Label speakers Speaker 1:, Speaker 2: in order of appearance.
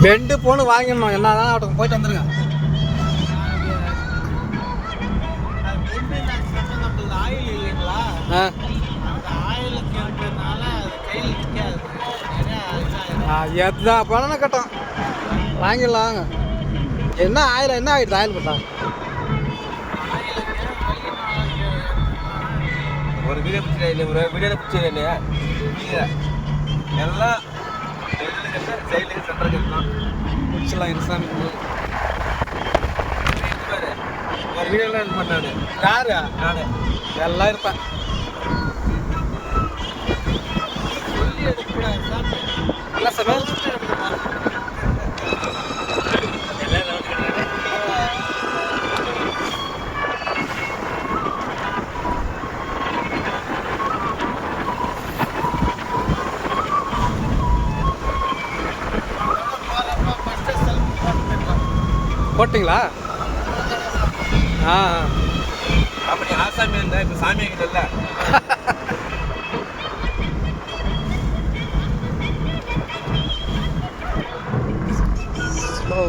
Speaker 1: 2 பவுன் வாங்கிடணும். என்னதான் ஆகட்டும், போயிட்டு வந்துருங்க.
Speaker 2: ஆயில் இல்லைங்களா,
Speaker 1: ஆ
Speaker 2: அந்த ஆயிலுக்கு இருக்கிறதுனால அது கையில் நிற்காது.
Speaker 1: எதுதான் பணம் கட்டும், வாங்கிடலாம். என்ன ஆயில், என்ன ஆகிடுது ஆயில் போட்டா?
Speaker 3: ஒரு வீடியோ பிடிச்சி ஒரு வீடியோவில் பிடிச்சி இல்லையா எல்லாம் சைடில் சென்டர் கட்டலாம்
Speaker 1: பிடிச்சலாம் இருசாமி.
Speaker 3: ஒரு வீடியோலாம் இது பண்ணாரு
Speaker 1: யாரு?
Speaker 3: நான்
Speaker 1: எல்லாம் இருப்பேன்.
Speaker 2: சொல்லி எடுக்கக்கூடாது சார்.
Speaker 1: நல்லா சமையல் போட்டிங்களா? ஆ
Speaker 3: அப்படி ஆசாமி இருந்தால் இப்போ சாமி ஆகிட்டல.
Speaker 1: ஸ்லோ